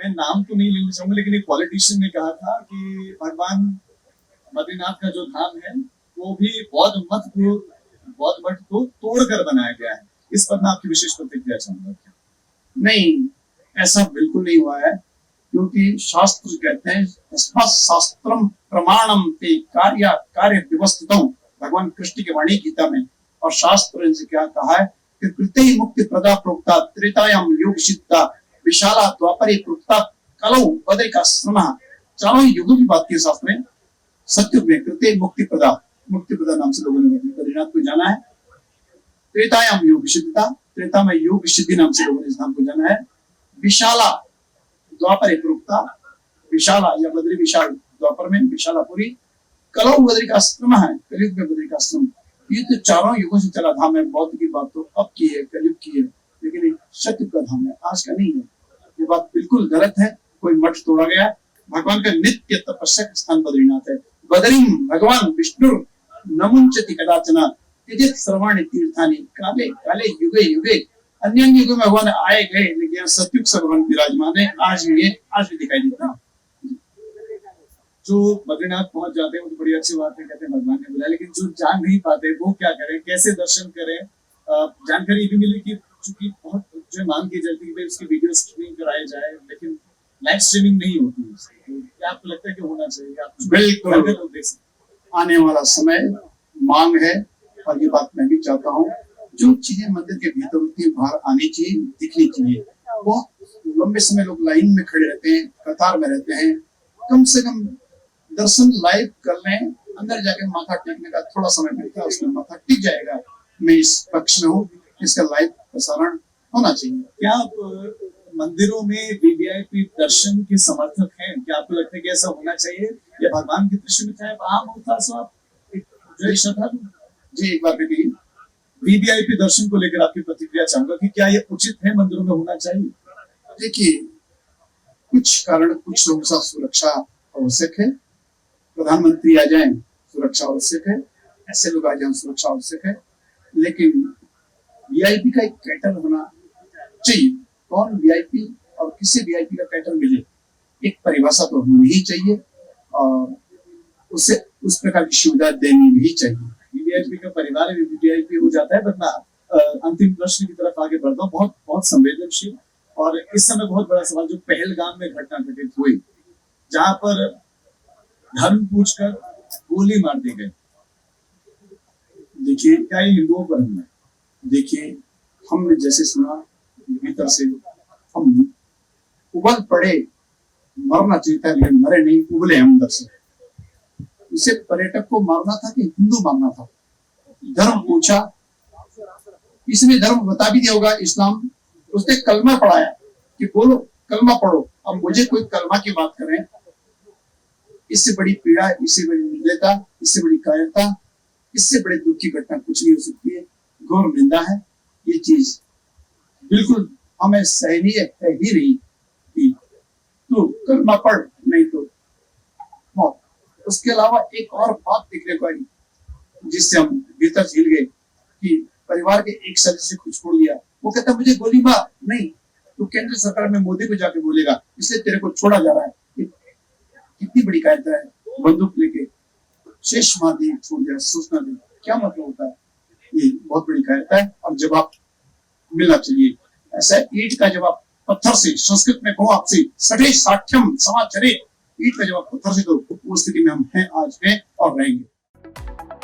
मैं नाम तो नहीं लेना चाहूंगा, लेकिन एक पॉलिटिशियन ने कहा था कि भगवान बद्रीनाथ का जो धाम है वो भी बौद्ध मठ को तोड़कर बनाया गया है। इस पर मैं आपकी विशेष प्रतिक्रिया चाहूंगा। नहीं, ऐसा बिल्कुल नहीं हुआ है, क्योंकि शास्त्र कहते हैं शास्त्रम प्रमाणम ते कार्य कार्य व्यवस्थितम, भगवान कृष्ण की वाणी गीता में। और शास्त्र ने क्या कहा है कि कृते मुक्ति प्रदा प्रोक्ता त्रेतायाम योग सिद्धा विशाला द्वापरे प्रोक्ता कलौ बद्रिकाश्रम। चारों युगों की बात की शास्त्र में। सत्युग में कृते मुक्ति प्रदा नाम से लोगों ने बद्रीनाथ को जाना है। त्रेतायाम योग सिद्धता, त्रेता में योग सिद्धि नाम से लोगों ने इस धाम को जाना है। विशाला द्वापर प्रोक्ता, विशाला या बद्री विशाल, द्वापर में विशालापुरी, कलौ बद्रिकाश्रम है, कलयुग में बद्रिकाश्रम। ये तो चारों युगों से चला धाम है। बौद्ध की बात तो अब की है, कलयुग की है, लेकिन सत्युग का धाम है, आज का नहीं है। ये बात बिल्कुल गलत है। कोई मठ तोड़ा गया। भगवान का नित्य तपस्या का स्थान बद्रीनाथ है। बद्रीम भगवान विष्णु नमुंचति कदाचना त्यजेत सर्वाणि तीर्थानि काले काले युगे युगे। अन्य युगों में भगवान आए गए, लेकिन सत्युग से भगवान विराजमान है। आज भी दिखाई देता है। जो बद्रीनाथ पहुंच जाते हैं वो तो बड़ी अच्छी बात है, कहते हैं भगवान ने बुलाया, लेकिन जो जा नहीं पाते वो क्या करें, कैसे दर्शन करें? जानकारी भी मिली कि चूंकि बहुत जो मांग की जाती है उसकी वीडियो स्ट्रीमिंग कराई जाए, लेकिन लाइव स्ट्रीमिंग नहीं होती है। तो क्या आपको लगता है कि होना चाहिए? आप बिल्कुल आने वाला समय मांग है, और ये बात मैं भी चाहता हूँ। जो चीजें मंदिर के भीतर होती है बाहर आनी चाहिए, दिखनी चाहिए। बहुत लंबे समय लोग लाइन में खड़े रहते हैं, कतार में रहते हैं। कम से कम दर्शन लाइव कर लें। अंदर जाके माथा टेकने का थोड़ा समय मिलता है, उसमें माथा टिक जाएगा। मैं इस पक्ष में हूँ, इसका लाइव प्रसारण होना चाहिए। क्या आप मंदिरों में वीवीआईपी दर्शन के समर्थक हैं? क्या आपको लगता है कि ऐसा होना चाहिए, या भगवान की दृष्टि में चाहे आम होता सो आप जी एक बार भी वीवीआईपी दर्शन को लेकर आपकी प्रतिक्रिया चाहूंगा कि क्या ये उचित है, मंदिरों में होना चाहिए? देखिए, कुछ कारण, कुछ लोगों के साथ सुरक्षा आवश्यक है। प्रधानमंत्री आ जाएं, सुरक्षा आवश्यक है। ऐसे लोग आ जाएं, सुरक्षा आवश्यक है। लेकिन वीआईपी का एक कैटर होना चाहिए। कौन वीआईपी और किसी वीआईपी का कैटर मिले, एक परिभाषा तो होनी ही चाहिए, और उससे उस प्रकार की सुविधा देनी भी चाहिए। वीवीआईपी का परिवार भी वीवीआईपी हो जाता है। वरना अंतिम प्रश्न की तरफ आगे बढ़ता हूँ, बहुत बहुत संवेदनशील और इस समय बहुत बड़ा सवाल, जो पहलगाम में घटना घटित हुई, जहां पर धर्म पूछकर गोली मार दी गई। देखिए, क्या ये हिंदुओं पर हमला? देखिए, हमने जैसे सुना भीतर से हम उबल पड़े, मरना चाहिए था लेकिन मरे नहीं, उबले हम अंदर से। इसे पर्यटक को मारना था कि हिंदू मारना था? धर्म पूछा, इसने धर्म बता भी दिया होगा, इस्लाम। उसने कलमा पढ़ाया कि बोलो कलमा पढ़ो। अब मुझे कोई कलमा की बात करें, इससे बड़ी पीड़ा, इससे बड़ी निर्दयता, इससे बड़ी कायरता, इससे बड़े दुख की घटना कुछ नहीं हो सकती है। घोर निंदा है ये चीज, बिल्कुल हमें सहनीय है ही नहीं कि तू कलमा पढ़, नहीं तो मौत। उसके अलावा एक और बात देखने को आई, जिससे हम भीतर हिल गए, कि परिवार के एक सदस्य को छोड़ दिया। वो कहता मुझे गोली मार, नहीं तो केंद्र सरकार में मोदी को जाके बोलेगा, इसलिए तेरे को छोड़ा जा रहा है। कितनी बड़ी कायरता है, बंदूक लेके शेष मार दी, छोड़ दिया। सोचना नहीं क्या मतलब होता है। ये बहुत बड़ी कायरता है, और जवाब मिलना चाहिए। ऐसा ईंट का जवाब पत्थर से, संस्कृत में कहो आपसे, सटे साठ्यम समाचरे, ईंट का जवाब पत्थर से दो। वो स्थिति में हम हैं, आज हैं और रहेंगे।